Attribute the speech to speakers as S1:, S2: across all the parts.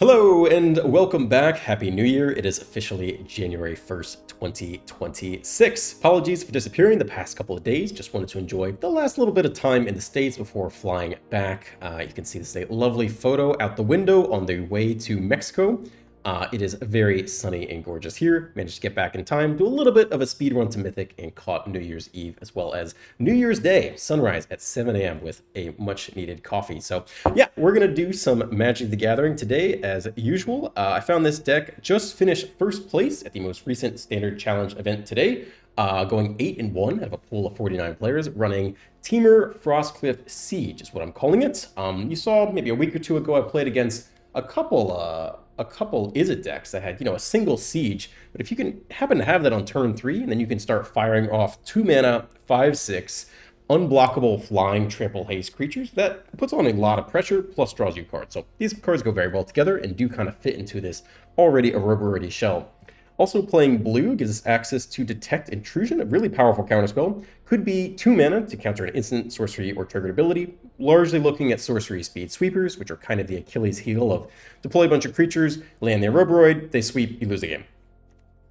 S1: Hello and welcome back. Happy New Year. It is officially January 1st, 2026. Apologies for disappearing the past couple of days. Just wanted to enjoy the last little bit of time in the States before flying back. You can see this lovely photo out the window on the way to Mexico. It is very sunny and gorgeous here. Managed to get back in time, do a little bit of a speed run to Mythic, and caught New Year's Eve as well as New Year's Day, sunrise at 7 a.m. with a much needed coffee. So yeah, we're going to do some Magic the Gathering today as usual. I found this deck, just finished first place at the most recent Standard Challenge event today, going 8-1 out of a pool of 49 players, running Temur Siege is what I'm calling it. You saw maybe a week or two ago I played against a couple Is-It decks that had, a single siege. But if you can happen to have that on turn 3, and then you can start firing off 2 mana, 5/6, unblockable flying triple haste creatures, that puts on a lot of pressure, plus draws you cards. So these cards go very well together and do kind of fit into this already Aurora shell. Also, playing blue gives us access to Detect Intrusion, a really powerful counterspell. Could be 2 mana to counter an instant, sorcery, or triggered ability. Largely looking at sorcery speed sweepers, which are kind of the Achilles heel of deploy a bunch of creatures, land the Aurora, they sweep, you lose the game.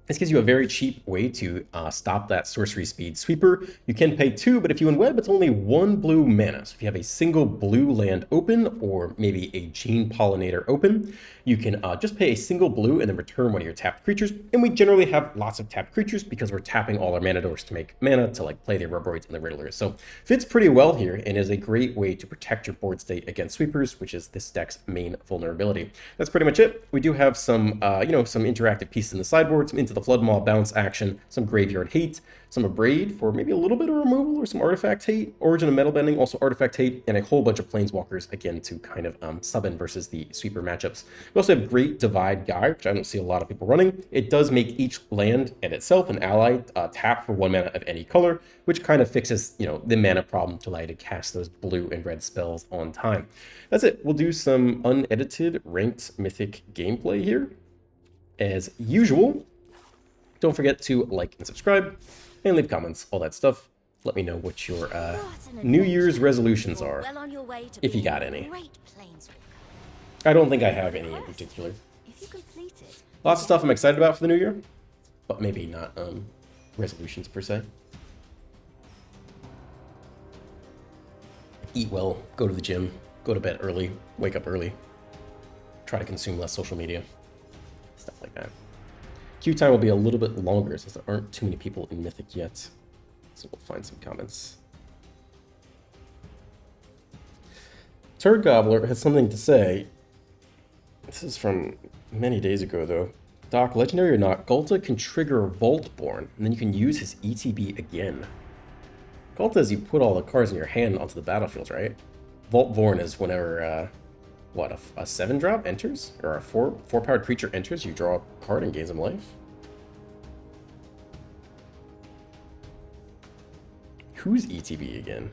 S1: This gives you a very cheap way to stop that sorcery speed sweeper. You can pay 2, but if you unweb, it's only 1 blue mana. So if you have a single blue land open, or maybe a Gene Pollinator open, you can just pay a single blue and then return one of your tapped creatures. And we generally have lots of tapped creatures because we're tapping all our mana doors to make mana to play the Aurora and the Riddlers. So fits pretty well here and is a great way to protect your board state against sweepers, which is this deck's main vulnerability. That's pretty much it. We do have some, some interactive pieces in the sideboard, some Into the Flood Maw bounce action, some Graveyard Hate, some Abrade for maybe a little bit of removal or some Artifact Hate, Origin of Metal Bending, also Artifact Hate, and a whole bunch of Planeswalkers, again, to kind of sub in versus the sweeper matchups. We also have Great Divide Guy, which I don't see a lot of people running. It does make each land and itself an ally tap for 1 mana of any color, which kind of fixes, the mana problem to allow you to cast those blue and red spells on time. That's it. We'll do some unedited ranked Mythic gameplay here. As usual, don't forget to like and subscribe and leave comments, all that stuff. Let me know what your New Year's resolutions are, if you got any. I don't think I have any in particular. Lots of stuff I'm excited about for the new year, but maybe not resolutions per se. Eat well, go to the gym, go to bed early, wake up early, try to consume less social media, stuff like that. Queue time will be a little bit longer since there aren't too many people in Mythic yet. So we'll find some comments. Turd Gobbler has something to say. This is from many days ago, though. Doc, legendary or not, Ghalta can trigger Vaultborn, and then you can use his ETB again. Ghalta is you put all the cards in your hand onto the battlefield, right? Vaultborn is whenever, a 7-drop enters? Or a 4-powered creature enters, you draw a card and gain some life? Who's ETB again?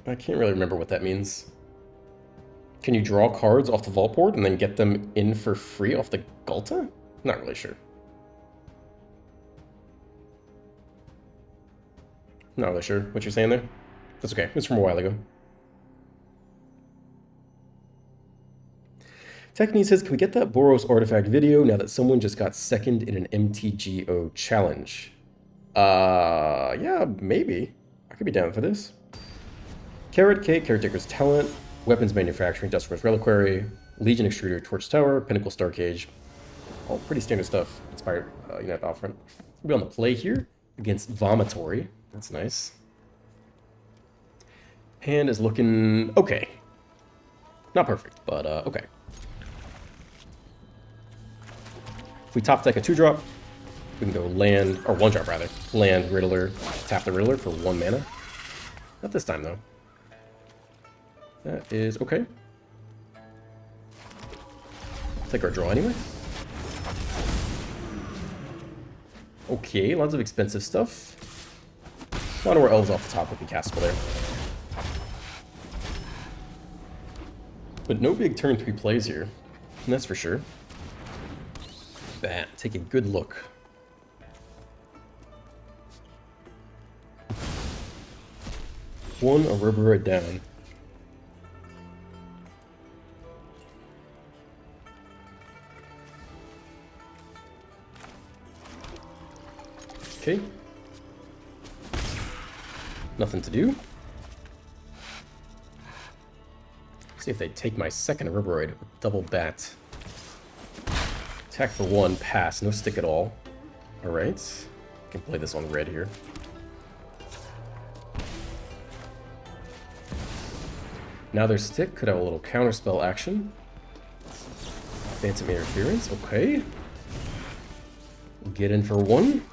S1: I can't really remember what that means. Can you draw cards off the vault board and then get them in for free off the Ghalta? Not really sure. Not really sure what you're saying there. That's okay. It's from a while ago. Technique says, can we get that Boros artifact video now that someone just got second in an MTGO challenge? Yeah, maybe. I could be down for this. Carrot Cake, Caretaker's Talent, Weapons Manufacturing, Duster's Reliquary, Legion Extruder, Torch Tower, Pinnacle Starcage. All pretty standard stuff. Inspired United Battlefront. We'll be on the play here against Vomitory. That's nice. Hand is looking okay. Not perfect, but okay. If we top deck a 2-drop, we can go land, or 1-drop rather, land Riddler, tap the Riddler for 1 mana. Not this time though. That is okay. Take our draw anyway. Okay, lots of expensive stuff. A lot of our elves off the top would be castable there. But no big turn 3 plays here, and that's for sure. Bat, take a good look. One Aurora down. Okay. Nothing to do. See if they take my second Herbiroid with double bat. Attack for one, pass, no stick at all. Alright. Can play this on red here. Now their stick could have a little counterspell action. Phantom Interference, okay. Get in for one.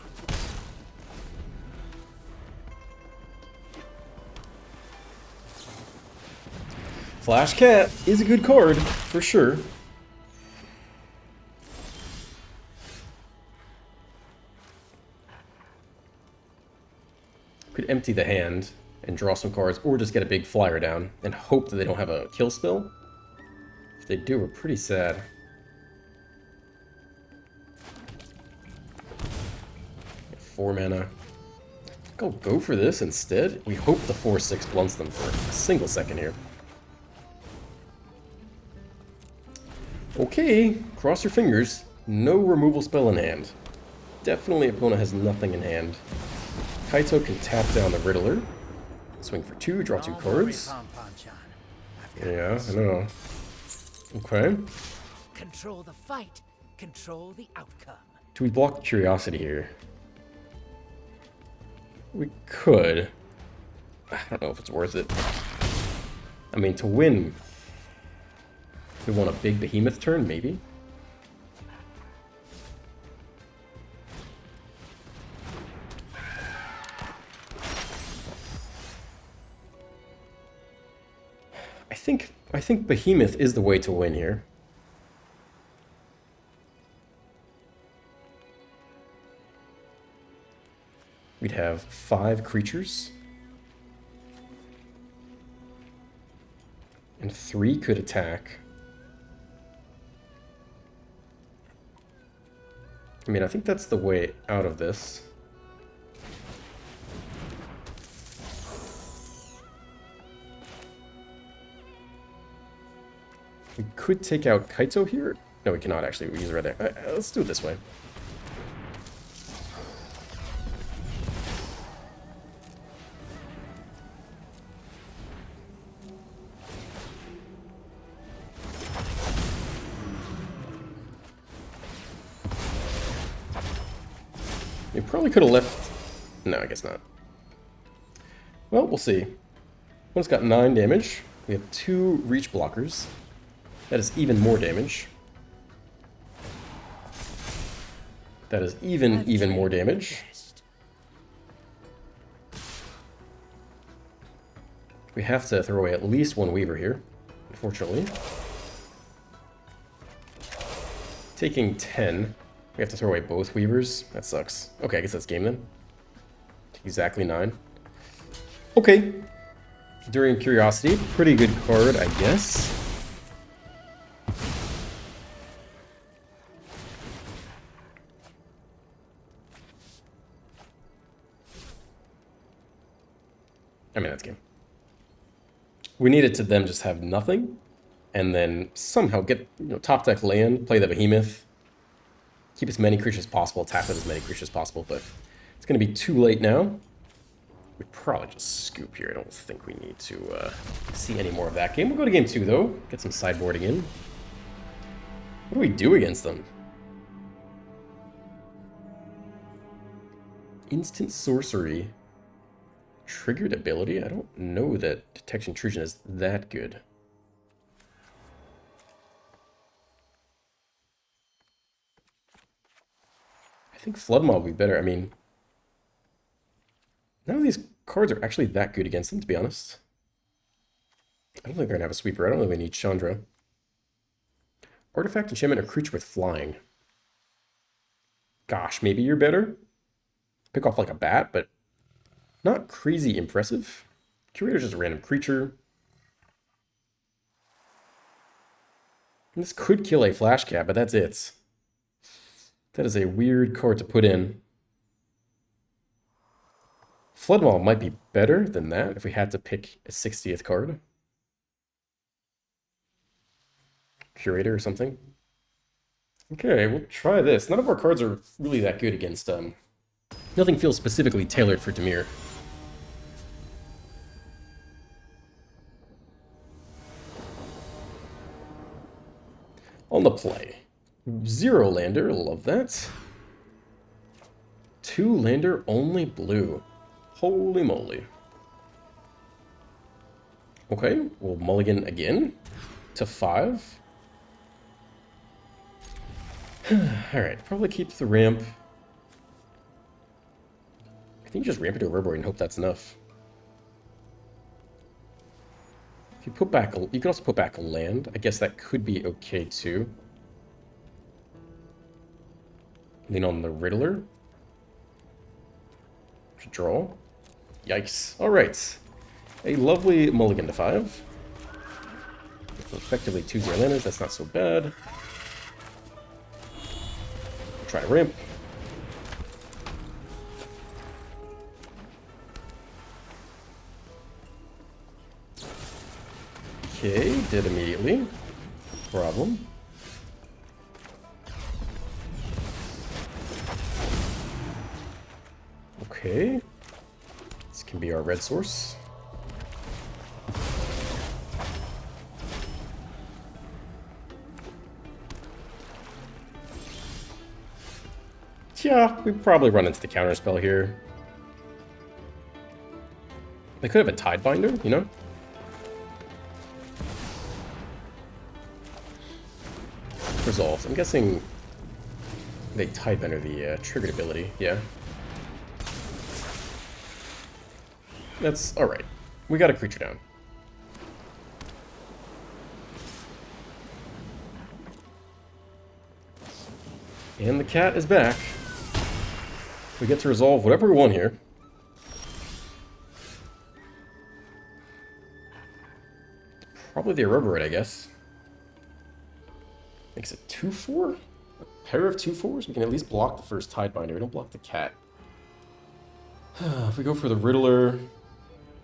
S1: Flash Cat is a good card, for sure. Could empty the hand and draw some cards, or just get a big flyer down and hope that they don't have a kill spell. If they do, we're pretty sad. Four mana. I'll go for this instead. We hope the 4/6 blunts them for a single second here. Okay, cross your fingers. No removal spell in hand. Definitely opponent has nothing in hand. Kaito can tap down the Riddler. Swing for two, draw two cards. Yeah, I know. Okay.
S2: Control the fight, control the outcome.
S1: Do we block Curiosity here? We could. I don't know if it's worth it. I mean, to win, we want a big behemoth turn, maybe? I think behemoth is the way to win here. We'd have 5 creatures. And 3 could attack. I mean, I think that's the way out of this. We could take out Kaito here. No, we cannot actually. We use it right there. Let's do it this way. We probably could have left... No, I guess not. Well, we'll see. One's got 9 damage. We have 2 reach blockers. That is even more damage. That is even more damage. We have to throw away at least 1 Weaver here, unfortunately. Taking 10. We have to throw away both Weavers. That sucks. Okay, I guess that's game then. Exactly 9. Okay. During Curiosity, pretty good card, I guess. I mean, that's game. We needed to then just have nothing, and then somehow get, top deck land, play the Behemoth, keep as many creatures as possible, tap with as many creatures as possible, but it's going to be too late now. We probably just scoop here. I don't think we need to see any more of that game. We'll go to game 2, though. Get some sideboarding in. What do we do against them? Instant sorcery. Triggered ability? I don't know that Detection Intrusion is that good. I think Flood Mob would be better. I mean, none of these cards are actually that good against them, to be honest. I don't think they're going to have a sweeper. I don't really need Chandra. Artifact, enchantment, or creature with flying. Gosh, maybe you're better. Pick off like a bat, but not crazy impressive. Curator's just a random creature. And this could kill a Flash Cat, but that's it. That is a weird card to put in. Floodmaw might be better than that if we had to pick a 60th card. Curator or something. Okay, we'll try this. None of our cards are really that good against, nothing feels specifically tailored for Demir. On the play. 0 lander, love that. 2 lander, only blue. Holy moly. Okay, we'll mulligan again to 5. Alright, probably keep the ramp. I think you just ramp into a Reverberate and hope that's enough. If you put back, you can also put back a land. I guess that could be okay too. Lean on the Riddler. Draw. Yikes. Alright. A lovely mulligan to 5. So effectively 2-0 landers, that's not so bad. We'll try to ramp. Okay, did immediately. Problem. Okay. This can be our red source. Yeah, we probably run into the counterspell here. They could have a Tidebinder, you know? Resolved. I'm guessing they Tidebinder the triggered ability, yeah. That's alright. We got a creature down. And the cat is back. We get to resolve whatever we want here. Probably the Reverberate, I guess. Makes it 2-4? A pair of 2-4s? We can at least block the first Tidebinder. We don't block the cat. If we go for the Riddler...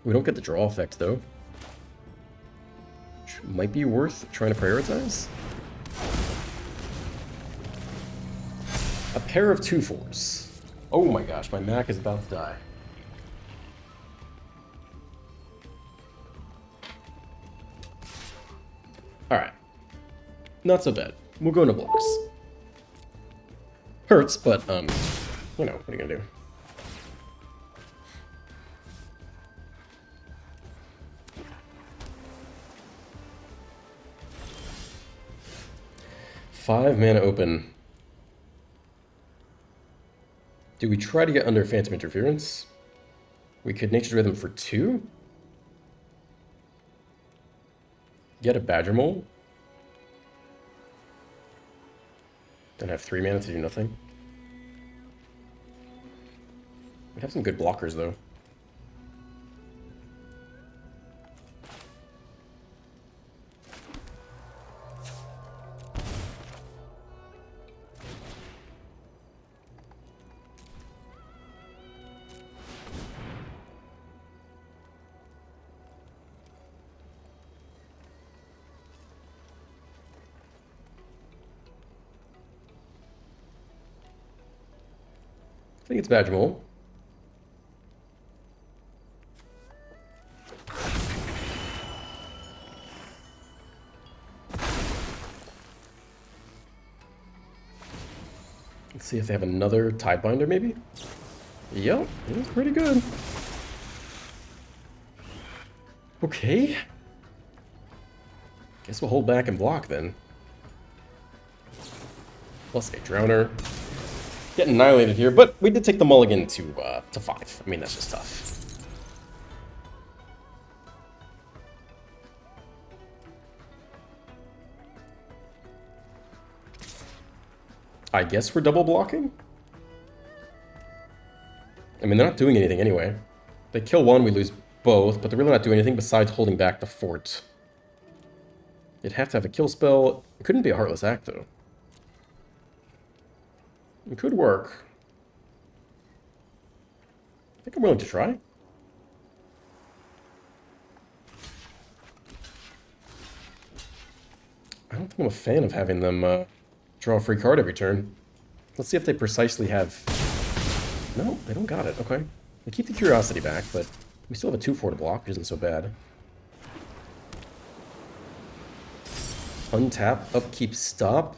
S1: We don't get the draw effect, though. Which might be worth trying to prioritize. A pair of 2-4s. Oh my gosh, my Mac is about to die. Alright. Not so bad. We'll go into blocks. Hurts, but, you know, what are you gonna do? Five mana open. Do we try to get under Phantom Interference? We could Nature's Rhythm for 2. Get a Badger Mole. Then have 3 mana to do nothing. We have some good blockers, though. I think it's Badger Mole. Let's see if they have another Tidebinder, maybe? Yep, it's pretty good. Okay. Guess we'll hold back and block then. Plus a Drowner. Getting annihilated here, but we did take the mulligan to 5. I mean, that's just tough. I guess we're double blocking? I mean, they're not doing anything anyway. They kill one, we lose both, but they're really not doing anything besides holding back the fort. You'd have to have a kill spell. It couldn't be a Heartless Act, though. It could work. I think I'm willing to try. I don't think I'm a fan of having them draw a free card every turn. Let's see if they precisely have... No, they don't got it. Okay. They keep the curiosity back, but we still have a 2/4 to block, which isn't so bad. Untap, upkeep, stop.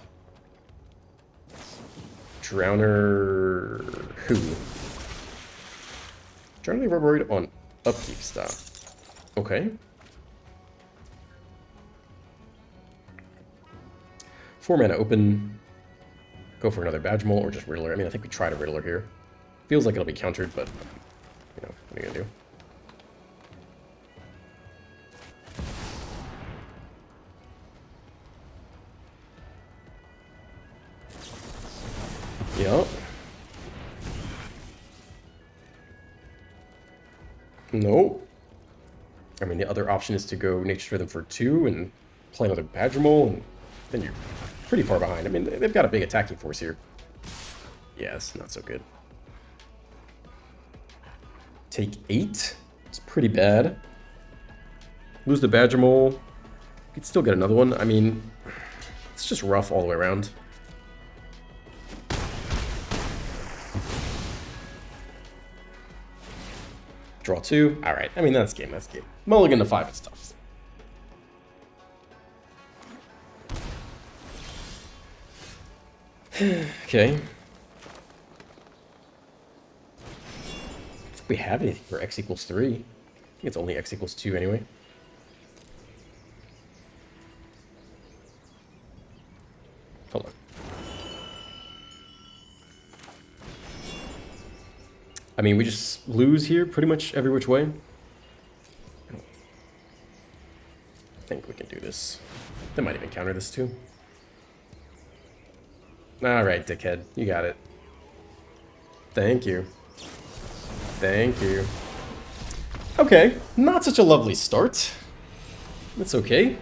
S1: Drowner... Who? Generally we're worried on upkeep, stop. Okay. 4 mana open. Go for another Badgermole or just Riddler. I mean, I think we tried a Riddler here. Feels like it'll be countered, but, you know, what are you gonna do? Yup. Nope. I mean, the other option is to go Nature's Rhythm for 2 and play another Badgermole, and then you're pretty far behind. I mean, they've got a big attacking force here. Yeah, it's not so good. Take 8. It's pretty bad. Lose the Badgermole. You could still get another one. I mean, it's just rough all the way around. Draw 2. Alright, I mean, that's game, that's game. Mulligan to 5 is tough. Okay. If we have anything for x equals 3. I think it's only x equals 2 anyway. Hold on. I mean, we just lose here pretty much every which way. I think we can do this. They might even counter this too. Alright, dickhead. You got it. Thank you. Thank you. Okay, not such a lovely start. That's okay.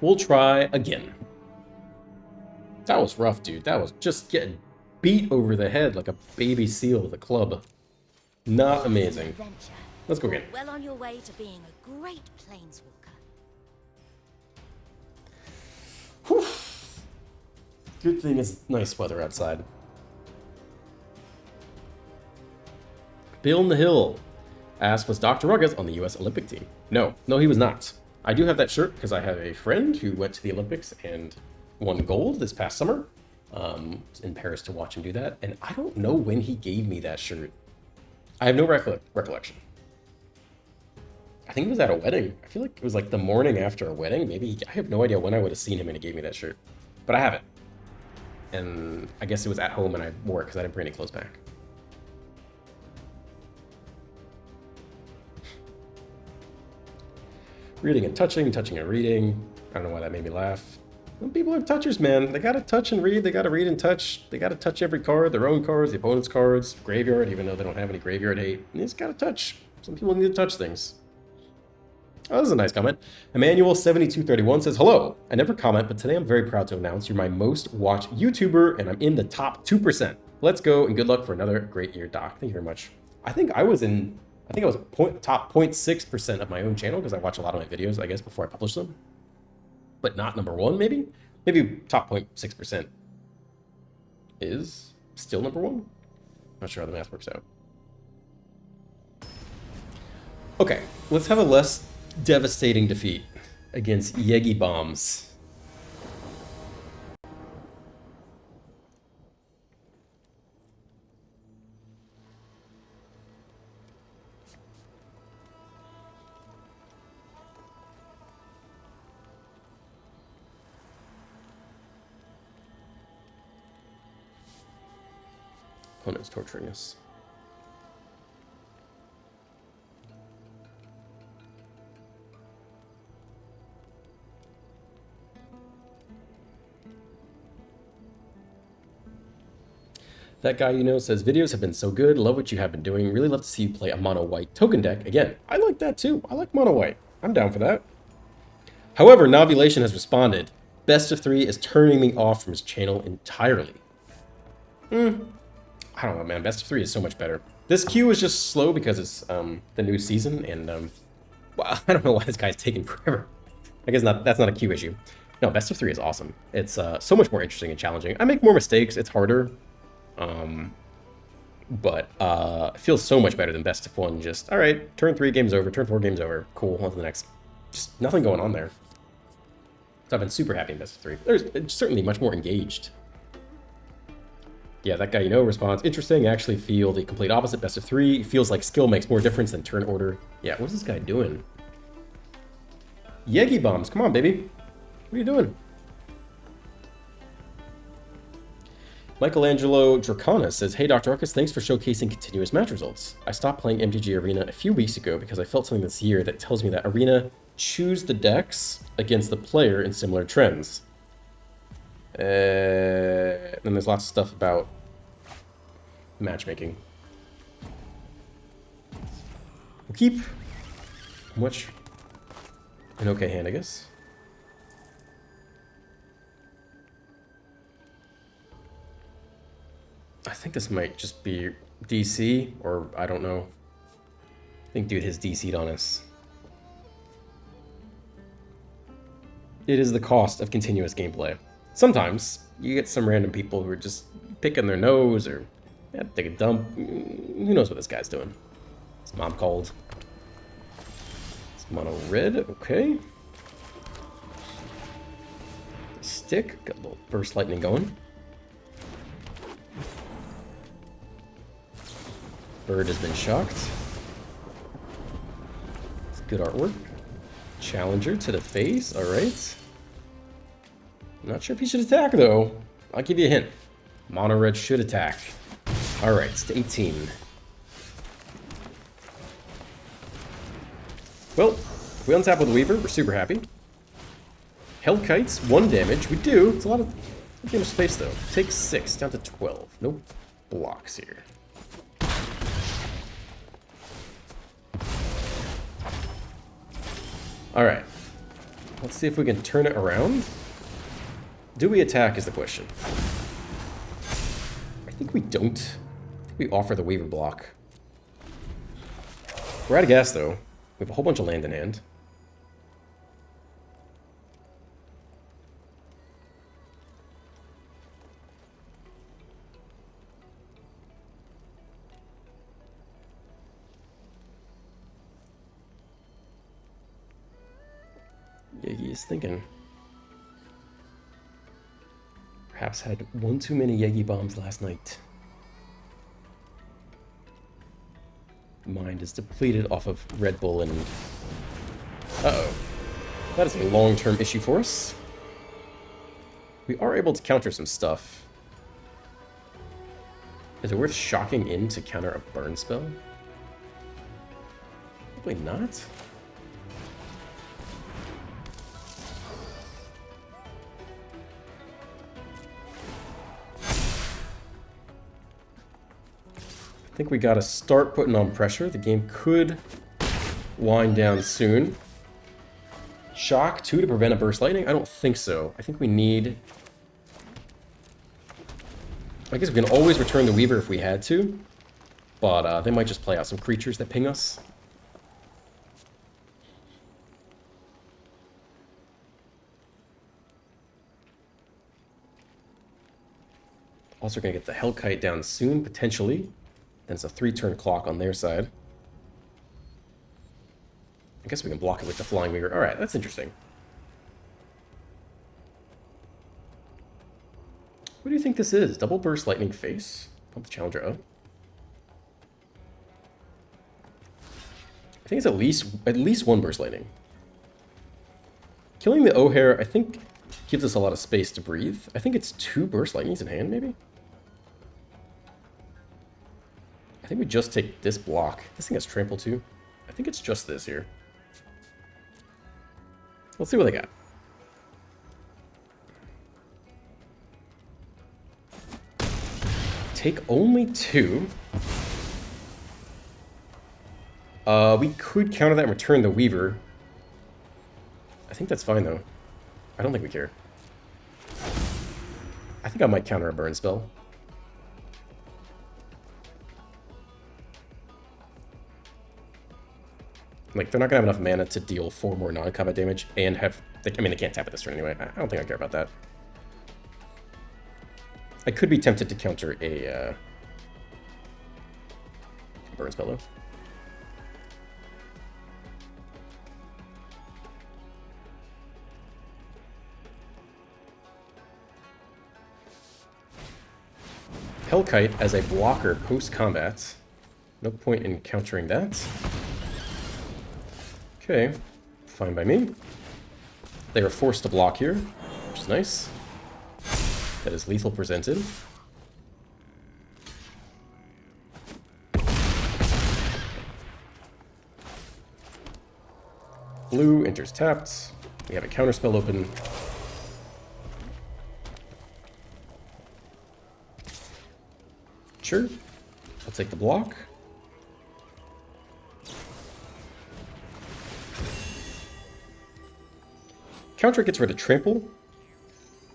S1: We'll try again. That was rough, dude. That was just getting beat over the head like a baby seal with a club. Not amazing. Let's go again.
S3: Well on your way to being a great planeswalker.
S1: Whew. Good thing it's nice weather outside. Bill in the Hill asked, was Dr. Ruggles on the U.S. Olympic team? No, he was not. I do have that shirt because I have a friend who went to the Olympics and won gold this past summer. Was in Paris to watch him do that, and I don't know when he gave me that shirt. I have no recollection. I think it was at a wedding. I feel like it was like the morning after a wedding. Maybe I have no idea when I would have seen him and he gave me that shirt, but I have it. And I guess it was at home and I wore it because I didn't bring any clothes back. Reading and touching, touching and reading. I don't know why that made me laugh. Some people are touchers, man. They gotta touch and read. They gotta read and touch. They gotta touch every card, their own cards, the opponent's cards, graveyard, even though they don't have any graveyard hate. They just gotta touch. Some people need to touch things. Oh, this is a nice comment. Emmanuel7231 says, hello. I never comment, but today I'm very proud to announce you're my most watched YouTuber, and I'm in the top 2%. Let's go, and good luck for another great year, Doc. Thank you very much. I think I was top 0.6% of my own channel, because I watch a lot of my videos, I guess, before I publish them. But not number 1, maybe? Maybe top 0.6% is still number 1? Not sure how the math works out. Okay, let's have a less devastating defeat against Yaggi bombs. Opponent's torturing us. That guy you know says, videos have been so good, love what you have been doing, really love to see you play a mono white token deck again. I like that too. I like mono white. I'm down for that. However, Novulation has responded. Best of 3 is turning me off from his channel entirely. I don't know, man. Best of 3 is so much better. This queue is just slow because it's the new season, and well, I don't know why this guy's taking forever. I guess that's not a queue issue. No, best of 3 is awesome. It's so much more interesting and challenging. I make more mistakes. It's harder. But it feels so much better than best of 1. Just, all right, turn 3, game's over. Turn 4, game's over. Cool, on to the next. Just nothing going on there. So I've been super happy in best of 3. It's certainly much more engaged. Yeah, that guy, responds, interesting. I actually feel the complete opposite. Best of 3 feels like skill makes more difference than turn order. Yeah, what's this guy doing? Yaggi bombs, come on, baby. What are you doing? Michelangelo Dracana says, hey, Dr. Arcus, thanks for showcasing continuous match results. I stopped playing MTGA Arena a few weeks ago because I felt something this year that tells me that Arena choose the decks against the player in similar trends. And there's lots of stuff about matchmaking. We'll keep much an okay hand, I guess. I think this might just be DC, or I don't know. I think dude has DC'd on us. It is the cost of continuous gameplay. Sometimes you get some random people who are just picking their nose or take a dump. Who knows what this guy's doing? His mom called. It's mono red, okay. Stick, got a little burst lightning going. Bird has been shocked. It's good artwork. Challenger to the face, alright. Not sure if he should attack, though. I'll give you a hint. Mono red should attack. Alright, it's to 18. Well, if we untap with a Weaver, we're super happy. Hellkites, 1 damage. We do. It's a lot of damage space, though. Take 6, down to 12. No blocks here. Alright. Let's see if we can turn it around. Do we attack is the question. I think we don't. I think we offer the Weaver block. We're out of gas, though. We have a whole bunch of land in hand. Yaggi is thinking. Perhaps had one too many Yaggi bombs last night. Mind is depleted off of Red Bull and... Uh-oh. That is a long-term issue for us. We are able to counter some stuff. Is it worth shocking in to counter a burn spell? Probably not. I think we gotta start putting on pressure. The game could wind down soon. Shock 2 to prevent a burst lightning? I don't think so. I think we need... I guess we can always return the Weaver if we had to. But they might just play out some creatures that ping us. Also gonna get the Hellkite down soon, potentially. Then it's a 3-turn clock on their side. I guess we can block it with the Flying Weaver. Alright, that's interesting. What do you think this is? Double Burst Lightning Face? Pump the Challenger up. I think it's at least 1 Burst Lightning. Killing the O'Hare, I think, gives us a lot of space to breathe. I think it's 2 Burst Lightnings in hand, maybe? I think we just take this block. This thing has trample too. I think it's just this here. Let's see what they got. Take only 2. We could counter that and return the Weaver. I think that's fine though. I don't think we care. I think I might counter a burn spell. Like, they're not gonna have enough mana to deal 4 more non-combat damage and have... I mean, they can't tap it this turn anyway. I don't think I care about that. I could be tempted to counter a burn spell, though. Hellkite as a blocker post-combat. No point in countering that. Okay, fine by me. They are forced to block here, which is nice. That is lethal presented. Blue enters tapped. We have a counterspell open. Sure, I'll take the block. Counter gets rid of trample.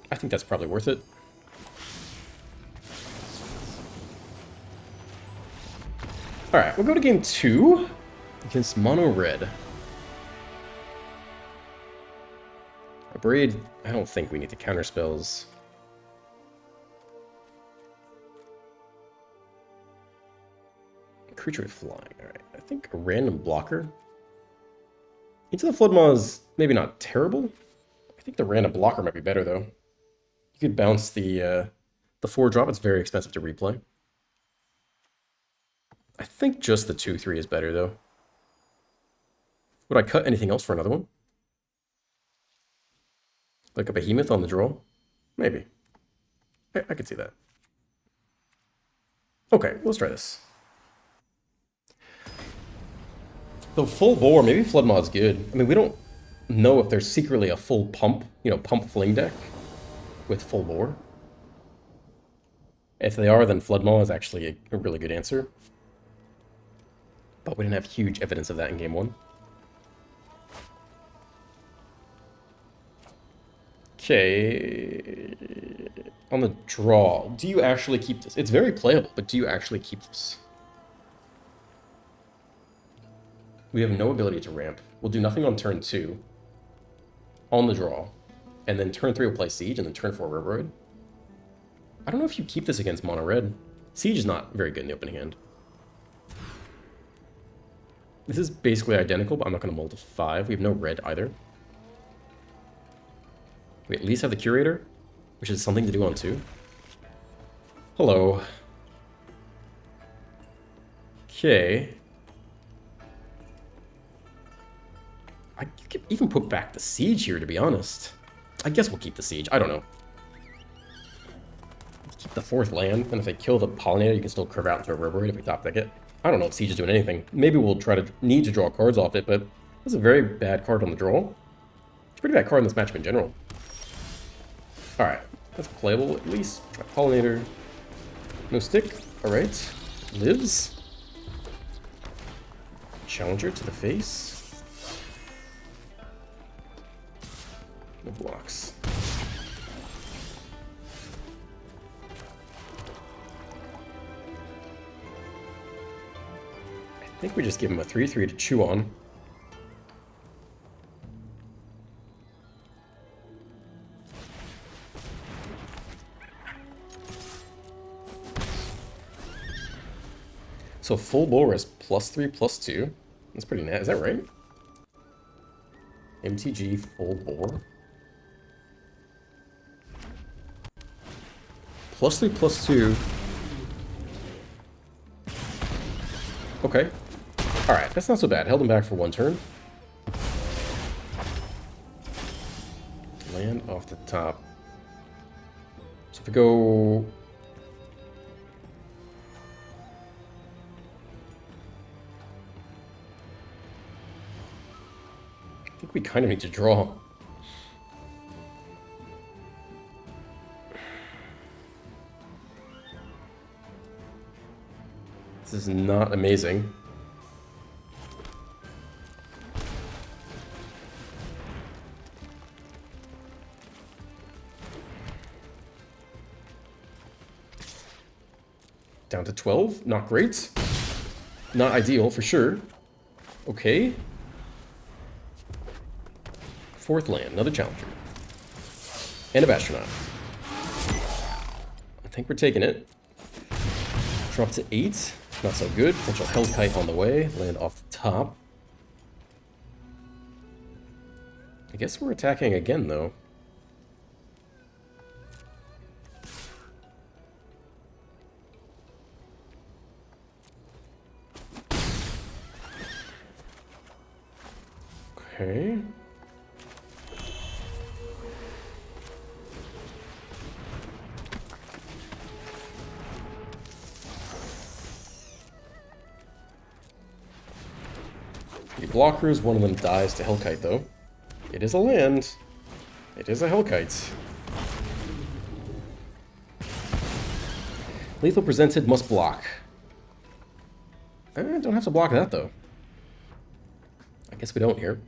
S1: I think that's probably worth it. Alright, we'll go to game 2 against Mono Red. A Braid, I don't think we need to counter spells. Creature with flying, alright. I think a random blocker. Into the Floodmaw is maybe not terrible. I think the random blocker might be better, though. You could bounce the 4-drop. It's very expensive to replay. I think just the 2/3 is better, though. Would I cut anything else for another one? Like a Behemoth on the draw? Maybe. I could see that. Okay, let's try this. The full bore, maybe Floodmaw is good. I mean, we don't know if there's secretly a full pump, pump fling deck with full bore. If they are, then Floodmaw is actually a really good answer. But we didn't have huge evidence of that in game 1. Okay. On the draw, do you actually keep this? It's very playable, but do you actually keep this? We have no ability to ramp. We'll do nothing on turn 2. On the draw. And then turn 3 we'll play Siege, and then turn 4 Reveroid. I don't know if you keep this against Mono Red. Siege is not very good in the opening hand. This is basically identical, but I'm not going to mull to 5. We have no red either. We at least have the Curator, which is something to do on 2. Hello. Okay. I could even put back the Siege here, to be honest. I guess we'll keep the Siege. I don't know. Keep the 4th land, and if they kill the Pollinator, you can still curve out into a Reveroid if we top deck it. I don't know if Siege is doing anything. Maybe we'll try to need to draw cards off it, but this is a very bad card on the draw. It's a pretty bad card in this matchup in general. Alright, that's playable at least. Try Pollinator. No stick. Alright. Lives. Challenger to the face. No blocks. I think we just give him a 3/3 to chew on. So full bore is +3/+2. That's pretty net. Is that right? MTG full bore. +3/+2. Okay. Alright, that's not so bad. Held him back for 1 turn. Land off the top. So if we go... I think we kind of need to draw. This is not amazing. Down to 12, not great. Not ideal, for sure. Okay. Fourth land, another challenger. And a Bastronaut. I think we're taking it. Drop to 8. Not so good. Potential Hellkite on the way. Land off the top. I guess we're attacking again, though. Okay. The blockers, one of them dies to Hellkite, though. It is a land. It is a Hellkite. Lethal presented, must block. Don't have to block that, though. I guess we don't here.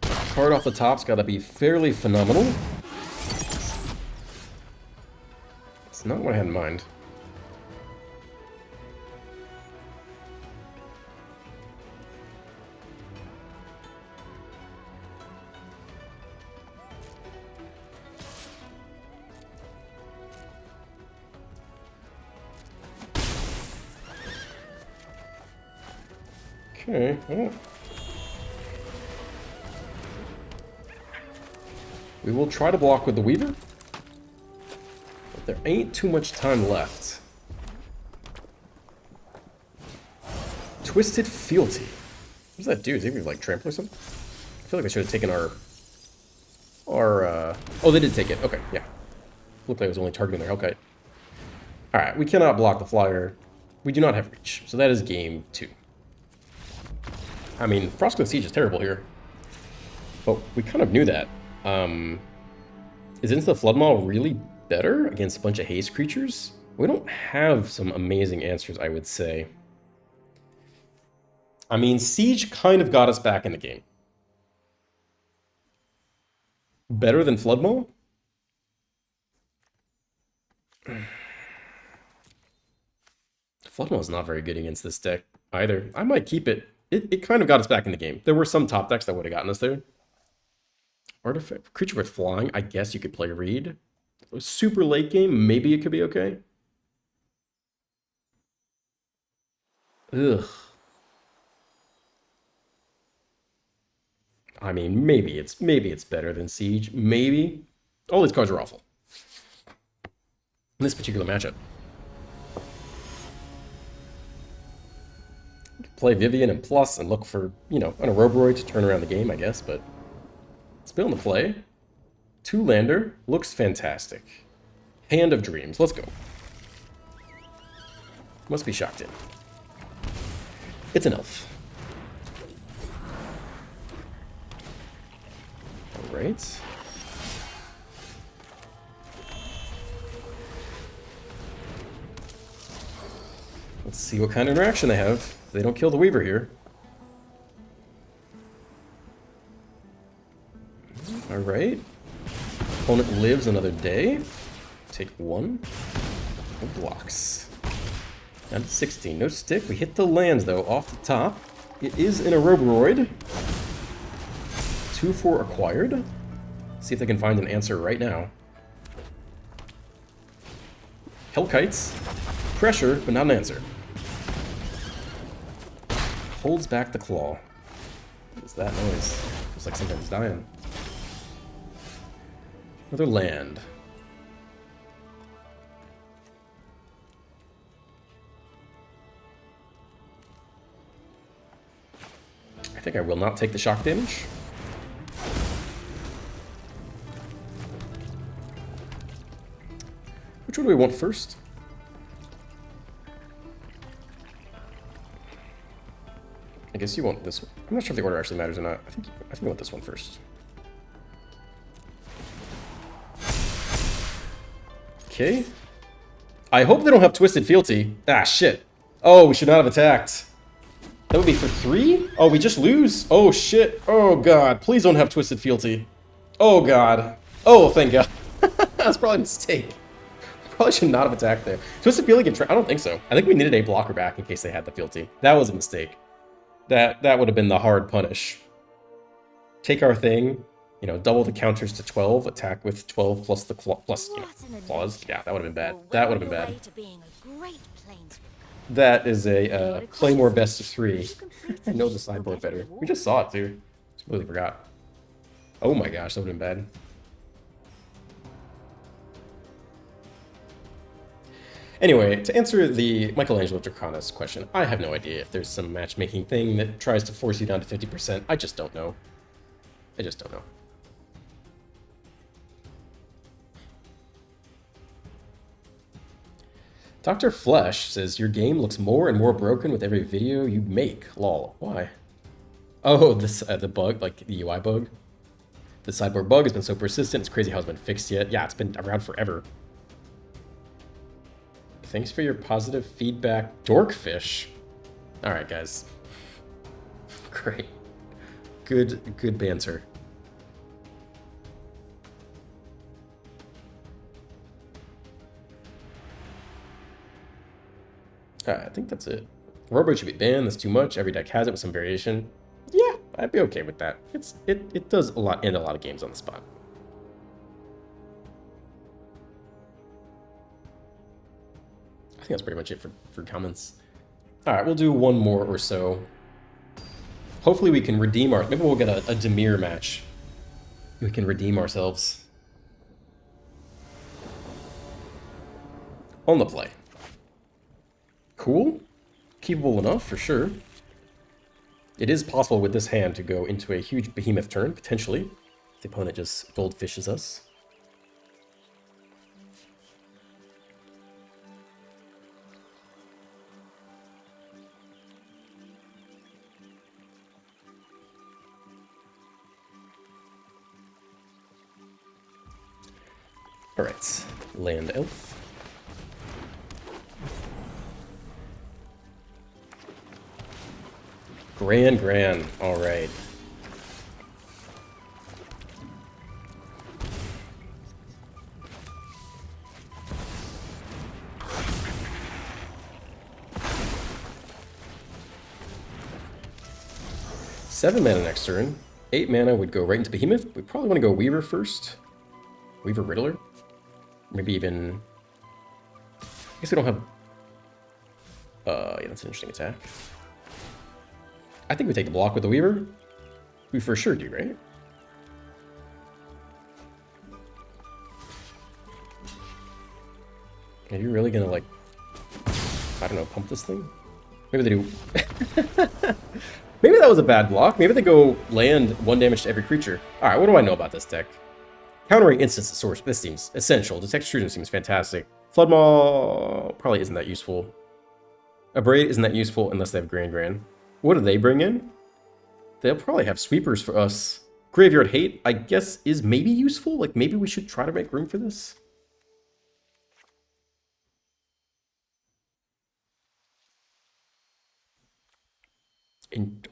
S1: Card off the top's got to be fairly phenomenal. It's not what I had in mind. Okay, well. We will try to block with the Weaver. But there ain't too much time left. Twisted Fealty. What does that do? Is it like trample or something? I feel like I should have taken our... Oh, they did take it. Okay, yeah. Looked like it was only targeting their Hellkite. Alright, we cannot block the flyer. We do not have reach. So that is game 2. I mean, Frostgrove Siege is terrible here. But we kind of knew that. Is Into the Floodmaw really better against a bunch of haste creatures? We don't have some amazing answers, I would say. I mean, Siege kind of got us back in the game. Better than Floodmaw? Floodmaw is not very good against this deck either. I might keep it. It kind of got us back in the game. There were some top decks that would have gotten us there. Artifact, creature with flying, I guess you could play Reed. Super late game, maybe it could be okay. Ugh. I mean, maybe it's better than Siege. Maybe. All these cards are awful. In this particular matchup. Play Vivian and Plus and look for, you know, an Auroboroid to turn around the game, I guess, but it's been on the play. 2-lander. Looks fantastic. Hand of Dreams. Let's go. Must be shocked in. It's an elf. Alright. Let's see what kind of interaction they have. They don't kill the Weaver here. Alright. Opponent lives another day. Take 1. No blocks. Down to 16. No stick. We hit the lands, though, off the top. It is an Auroboroid. 2-4 acquired. See if they can find an answer right now. Hellkites. Pressure, but not an answer. Holds back the claw. What is that noise? Feels like something's dying. Another land. I think I will not take the shock damage. Which one do we want first? I guess you want this one. I'm not sure if the order actually matters or not. I think you want this one first. Okay. I hope they don't have Twisted Fealty. Ah, shit. Oh, we should not have attacked. That would be for 3? Oh, we just lose? Oh, shit. Oh, God. Please don't have Twisted Fealty. Oh, God. Oh, thank God. That's probably a mistake. Probably should not have attacked there. Twisted Fealty can try. I don't think so. I think we needed a blocker back in case they had the Fealty. That was a mistake. That would have been the hard punish. take our thing, you know, double the counters to 12, attack with 12 plus the plus, you know, claws. Yeah, that would have been bad. That would have been bad. That is a Claymore best of 3. I know the sideboard better. We just saw it, too. Just completely forgot. Oh my gosh, that would have been bad. Anyway, to answer the Michelangelo Dracanis question, I have no idea if there's some matchmaking thing that tries to force you down to 50%. I just don't know. I just don't know. Dr. Flesh says, your game looks more and more broken with every video you make. Lol. Why? Oh, this the bug, like the UI bug. The sideboard bug has been so persistent, it's crazy how it's been fixed yet. Yeah, it's been around forever. Thanks for your positive feedback, Dorkfish. All right, guys. Great. Good banter. All right, I think that's it. Robo should be banned. That's too much. Every deck has it with some variation. Yeah, I'd be okay with that. It does a lot in a lot of games on the spot. I think that's pretty much it for comments. All right, we'll do one more or so. Hopefully we can redeem our... Maybe we'll get a Demir match. We can redeem ourselves. On the play. Cool. Keepable enough, for sure. It is possible with this hand to go into a huge behemoth turn, potentially. If the opponent just goldfishes us. Alright, land elf. Gran, alright. Seven mana next turn. 8 mana would go right into Behemoth. We probably want to go Weaver first. Weaver Riddler. Maybe even... I guess we don't have... yeah, that's an interesting attack. I think we take the block with the Weaver. We for sure do, right? Are you really gonna, like... I don't know, pump this thing? Maybe they do... Maybe that was a bad block. Maybe they go land 1 damage to every creature. Alright, what do I know about this deck? Countering instants at source. This seems essential. Detect Extrusion seems fantastic. Floodmaw probably isn't that useful. Abrade isn't that useful unless they have Gran. What do they bring in? They'll probably have sweepers for us. Graveyard Hate, I guess, is maybe useful. Like, maybe we should try to make room for this.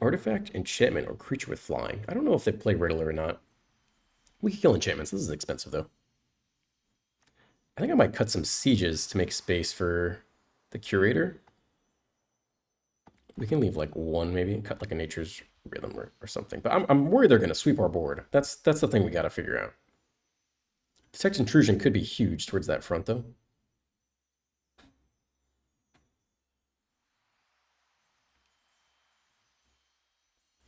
S1: Artifact, enchantment, or creature with flying. I don't know if they play Riddler or not. We can kill enchantments. This is expensive, though. I think I might cut some sieges to make space for the curator. We can leave like 1 maybe and cut like a nature's rhythm or something. But I'm worried they're going to sweep our board. That's the thing we got to figure out. Detect intrusion could be huge towards that front, though.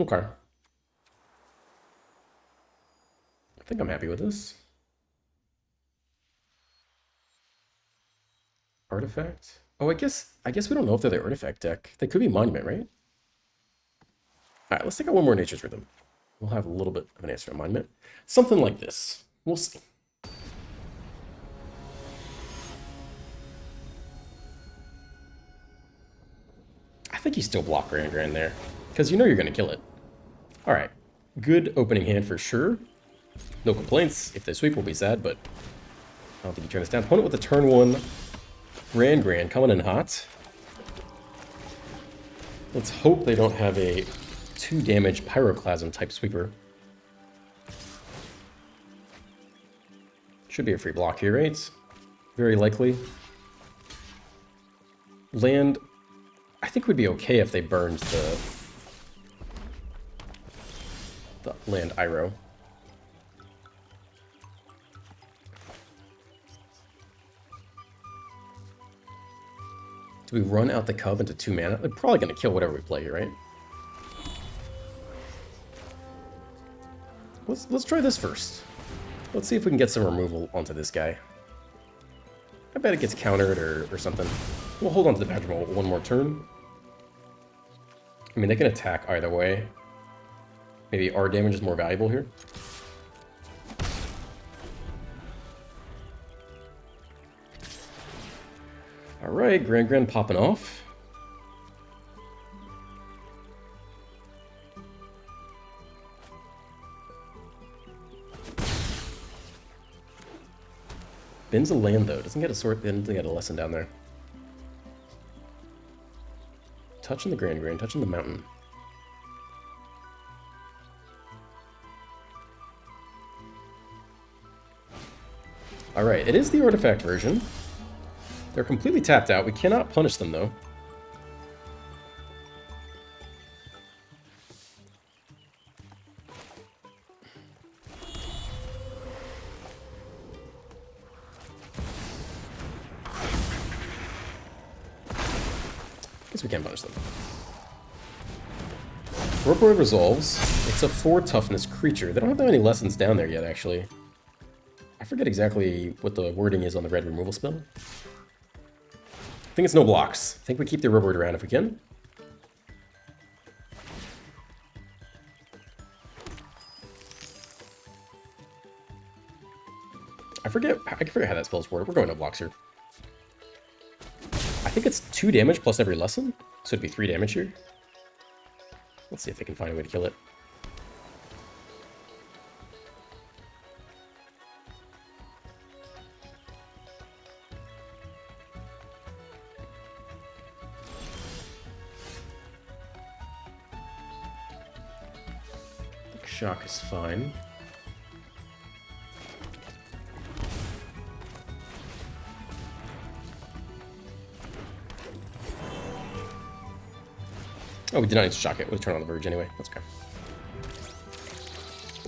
S1: Okay. I think I'm happy with this. Artifact? Oh, I guess we don't know if they're the artifact deck. They could be monument, right? Alright, let's take out 1 more nature's rhythm. We'll have a little bit of an answer to monument. Something like this. We'll see. I think you still block Gran there. Because you know you're going to kill it. Alright. Good opening hand for sure. No complaints. If they sweep, we'll be sad, but I don't think you turn this down. Opponent with a turn 1 Gran coming in hot. Let's hope they don't have a 2 damage Pyroclasm type sweeper. Should be a free block here, right? Very likely. Land, I think would be okay if they burned the... the land Iroh. Do we run out the Cub into 2 mana? They're probably going to kill whatever we play here, right? Let's try this first. Let's see if we can get some removal onto this guy. I bet it gets countered or something. We'll hold on to the Badger Mole one more turn. I mean, they can attack either way. Maybe our damage is more valuable here. Alright, Grand popping off. Bin's a land, though. Doesn't get a sword, doesn't get a lesson down there. Touching the Grand, touching the mountain. Alright, it is the artifact version. They're completely tapped out. We cannot punish them, though. Guess we can punish them. Roperoid resolves. It's a 4 toughness creature. They don't have that many lessons down there yet, actually. I forget exactly what the wording is on the red removal spell. I think it's no blocks. I think we keep the Roperoid around if we can. I forget how that spell's worded. We're going no blocks here. I think it's 2 damage plus every lesson, so it'd be 3 damage here. Let's see if they can find a way to kill it. Shock is fine. Oh, we did not need to shock it. We'll turn on the Verge anyway. That's okay.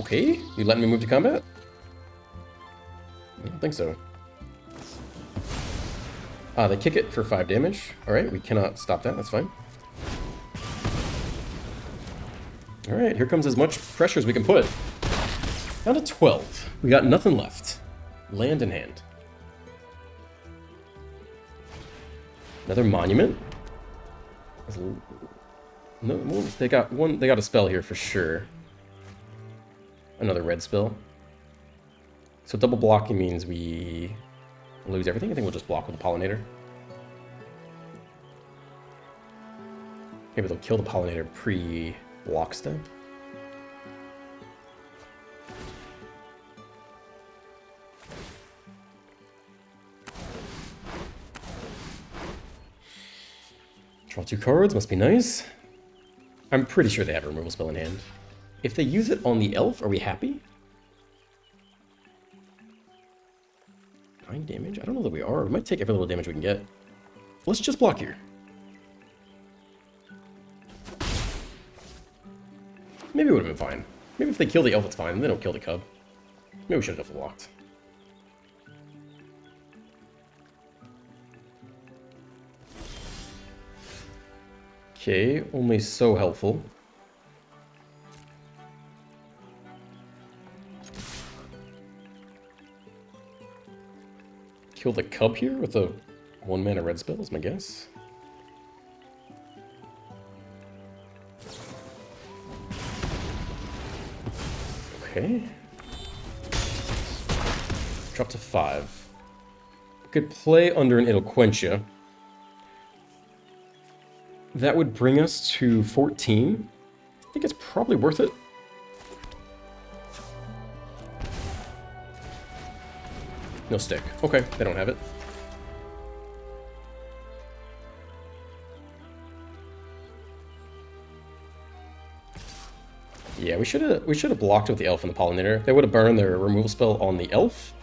S1: Okay, you letting me move to combat? I don't think so. Ah, they kick it for 5 damage. Alright, we cannot stop that. That's fine. Alright, here comes as much pressure as we can put. Down to 12. We got nothing left. Land in hand. Another monument. No, they got one. They got a spell here for sure. Another red spell. So double blocking means we lose everything. I think we'll just block with the Pollinator. Maybe they'll kill the Pollinator pre-block step. Draw 2 cards, must be nice. I'm pretty sure they have a removal spell in hand. If they use it on the elf, are we happy? 9 damage? I don't know that we are. We might take every little damage we can get. Let's just block here. Maybe it would have been fine. Maybe if they kill the elf, it's fine, and they don't kill the cub. Maybe we should have blocked. Okay, only so helpful. Kill the cub here with a 1-mana red spell is my guess. Okay. Drop to 5. We could play under an Eloquentia. That would bring us to 14. I think it's probably worth it. No stick. Okay, they don't have it. Yeah, we should have blocked with the elf and the Pollinator. They would have burned their removal spell on the elf,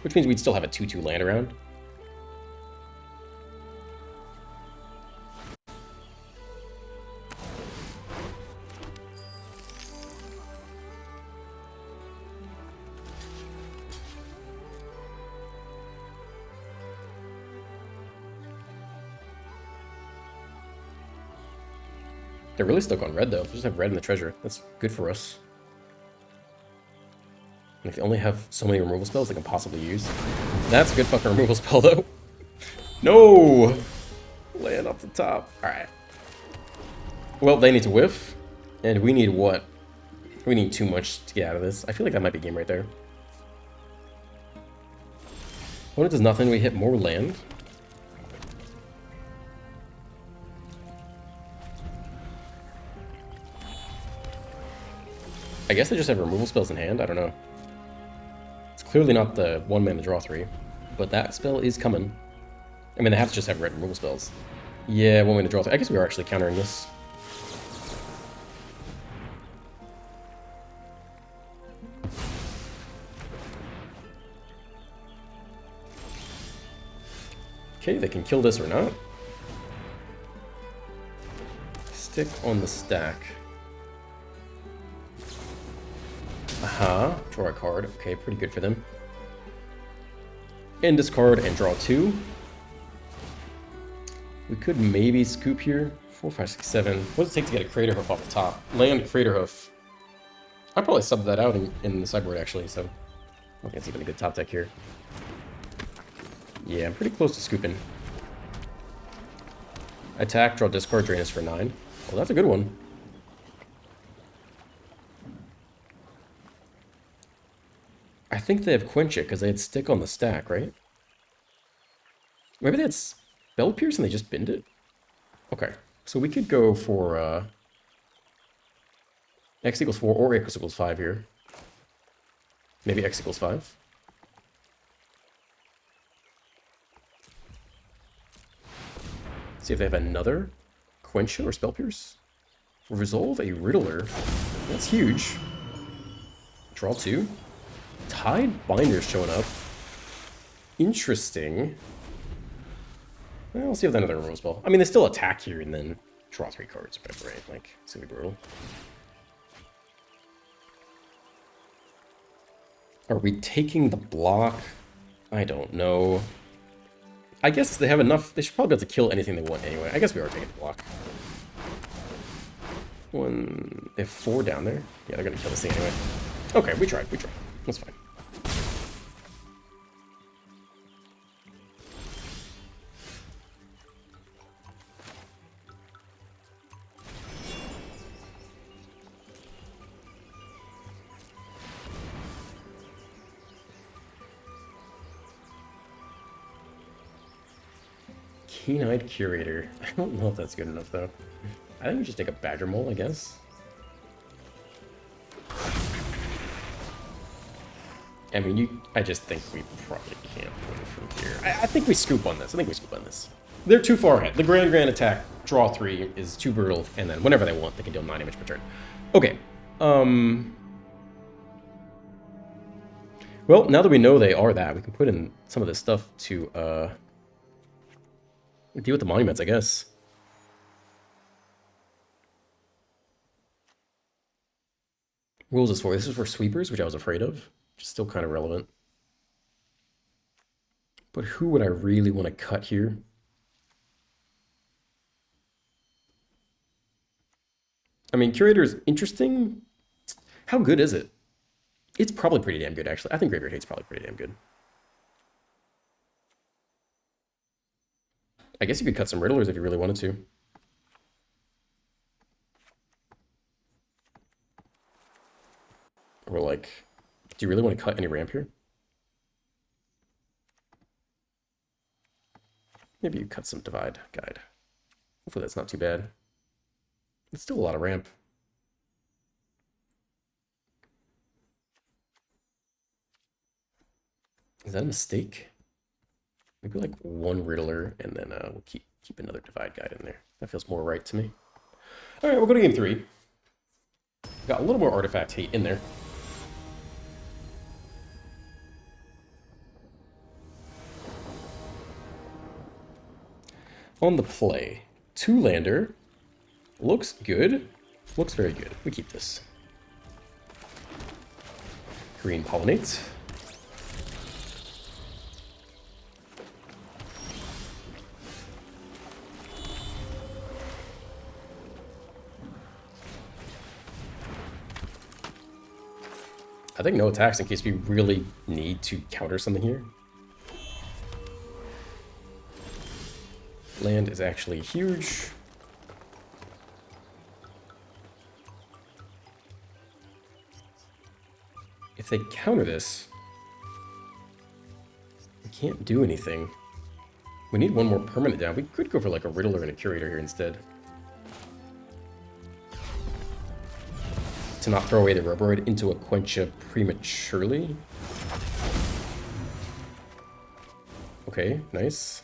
S1: which means we'd still have a 2/2 land around. They're really stuck on red, though. They just have red in the treasure. That's good for us. Like, they only have so many removal spells they can possibly use. That's a good fucking removal spell, though. No! Land off the top. Alright. Well, they need to whiff. And we need what? We need too much to get out of this. I feel like that might be game right there. When it does nothing, we hit more land. I guess they just have removal spells in hand. I don't know. It's clearly not the 1 mana draw 3, but that spell is coming. I mean, they have to just have red removal spells. Yeah, 1 mana draw 3. I guess we are actually countering this. Okay, they can kill this or not. Stick on the stack. Aha, draw a card. Okay, pretty good for them. And discard and draw 2. We could maybe scoop here. 4, 5, 6, 7. What does it take to get a Crater Hoof off the top? Land Crater Hoof. I'd probably sub that out in the sideboard, actually, so I don't think it's even a good top deck here. Yeah, I'm pretty close to scooping. Attack, draw, discard, drain us for 9. Well, that's a good one. I think they have Quench It because they had Stick on the stack, right? Maybe they had Spell Pierce and they just binned it? Okay, so we could go for X equals 4 or X equals 5 here. Maybe X equals 5. See if they have another Quench It or Spell Pierce. Resolve a Riddler. That's huge. Draw 2. Tide Binder's showing up. Interesting. Well, we'll see if they have another removal spell. I mean, they still attack here and then draw 3 cards, but right, like, it's gonna be brutal. Are we taking the block? I don't know. I guess they have enough. They should probably be able to kill anything they want anyway. I guess we are taking the block. They have 4 down there. Yeah, they're gonna kill this thing anyway. Okay, we tried. That's fine. Keen-Eyed Curator. I don't know if that's good enough, though. I think we just take a Badger Mole, I guess. I mean, I just think we probably can't win from here. I think we scoop on this. They're too far ahead. The Grand attack, draw 3, is too brutal, and then whenever they want, they can deal 9 damage per turn. Okay. Well, now that we know they are that, we can put in some of this stuff to, deal with the monuments, I guess. What was this for? This is for sweepers, which I was afraid of. Which is still kind of relevant. But who would I really want to cut here? I mean, Curator is interesting. How good is it? It's probably pretty damn good, actually. I think Graveyard Hate's probably pretty damn good. I guess you could cut some Riddlers if you really wanted to. Or like, do you really want to cut any ramp here? Maybe you cut some Divide Guide. Hopefully that's not too bad. It's still a lot of ramp. Is that a mistake? Maybe like 1 Riddler, and then we'll keep another Divide Guide in there. That feels more right to me. All right, we'll go to game 3. Got a little more Artifact Hate in there. On the play, 2-lander. Looks good. Looks very good. We keep this. Green Pollinate. I think no attacks in case we really need to counter something here. Land is actually huge. If they counter this, we can't do anything. We need one more permanent down. We could go for like a Riddler and a Curator here instead. To not throw away the Roboid into a Quencha prematurely. Okay, nice.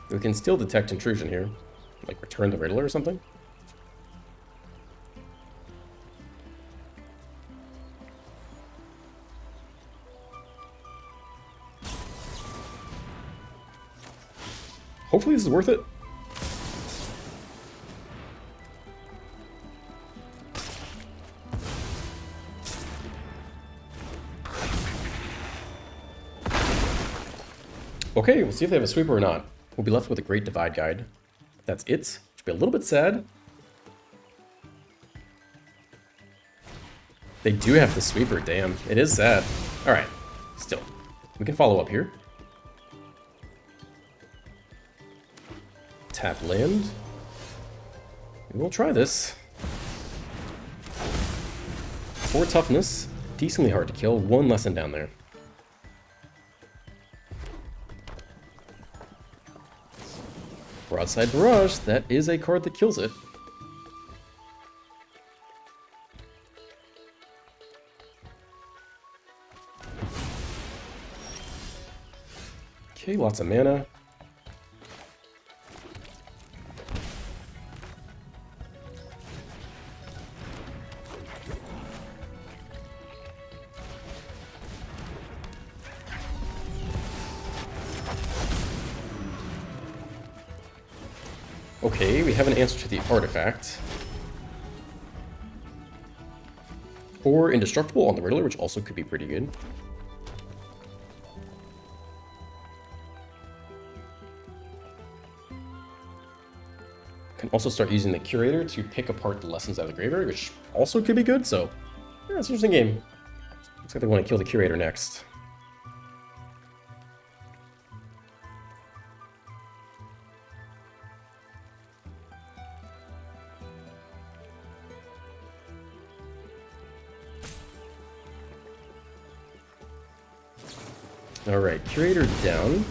S1: We can still detect intrusion here. Like return the Riddler or something. Hopefully this is worth it. Okay, we'll see if they have a sweeper or not. We'll be left with a Great Divide Guide. That's it. Should be a little bit sad. They do have the sweeper, damn. It is sad. Alright, still. We can follow up here. Tap land. We'll try this. 4 toughness. Decently hard to kill. 1 lesson down there. Broadside Barrage, that is a card that kills it. Okay, lots of mana. Okay, we have an answer to the artifact. Or Indestructible on the Riddler, which also could be pretty good. Can also start using the Curator to pick apart the lessons out of the graveyard, which also could be good, so yeah, it's an interesting game. Looks like they want to kill the Curator next. Alright, Curator down.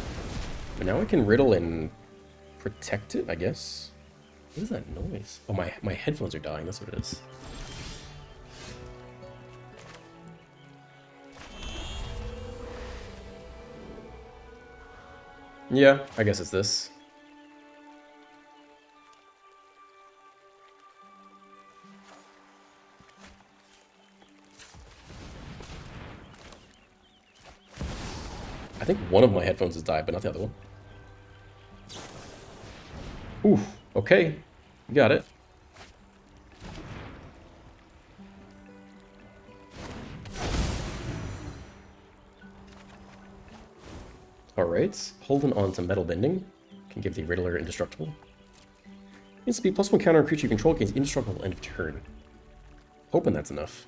S1: But now I can Riddle and protect it, I guess. What is that noise? Oh, my headphones are dying, that's what it is. Yeah, I guess it's this. I think one of my headphones has died, but not the other one. Oof, okay. You got it. Alright, holding on to Metal Bending. Can give the Riddler Indestructible. Needs to be +1 counter on creature you control gains Indestructible end of turn. Hoping that's enough.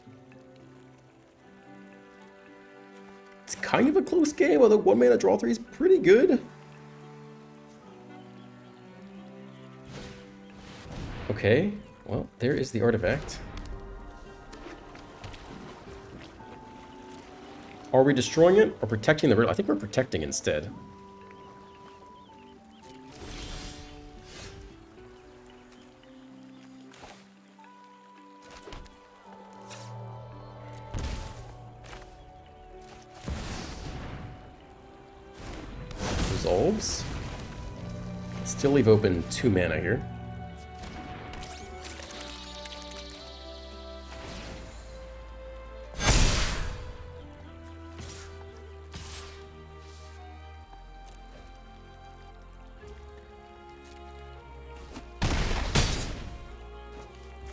S1: It's kind of a close game, although 1 mana draw 3 is pretty good. Okay, well, there is the artifact. Are we destroying it or protecting the Riddler? I think we're protecting instead. Resolves. Still leave open 2 mana here.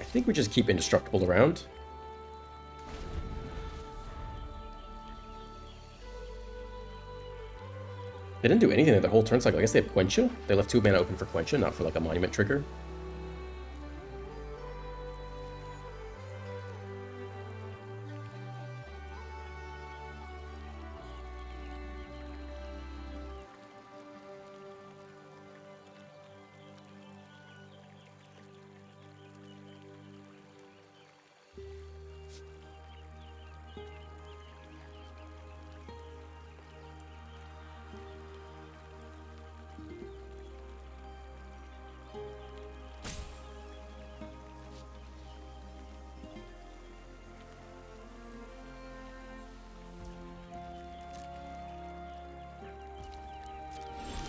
S1: I think we just keep Indestructible around. They didn't do anything the whole turn cycle. I guess they have Quencha. They left 2 mana open for Quencha, not for like a Monument trigger.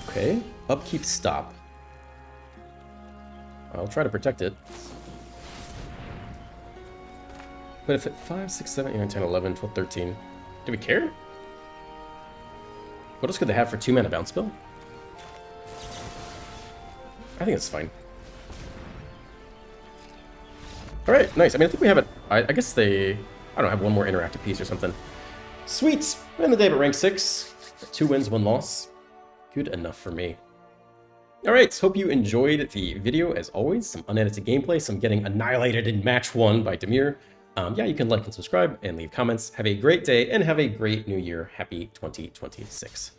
S1: Okay, upkeep stop. I'll try to protect it. But if at 5, 6, 7, 8, 9, 10, 11, 12, 13... Do we care? What else could they have for 2 mana bounce spell? I think it's fine. Alright, nice. I mean, I think we have it. I guess they... I don't know, have one more interactive piece or something. Sweet! We're in the day at rank 6. 2 wins, 1 loss. Good enough for me. Alright, hope you enjoyed the video as always. Some unedited gameplay, some getting annihilated in match 1 by Demir. Yeah, you can like and subscribe and leave comments. Have a great day and have a great new year. Happy 2026.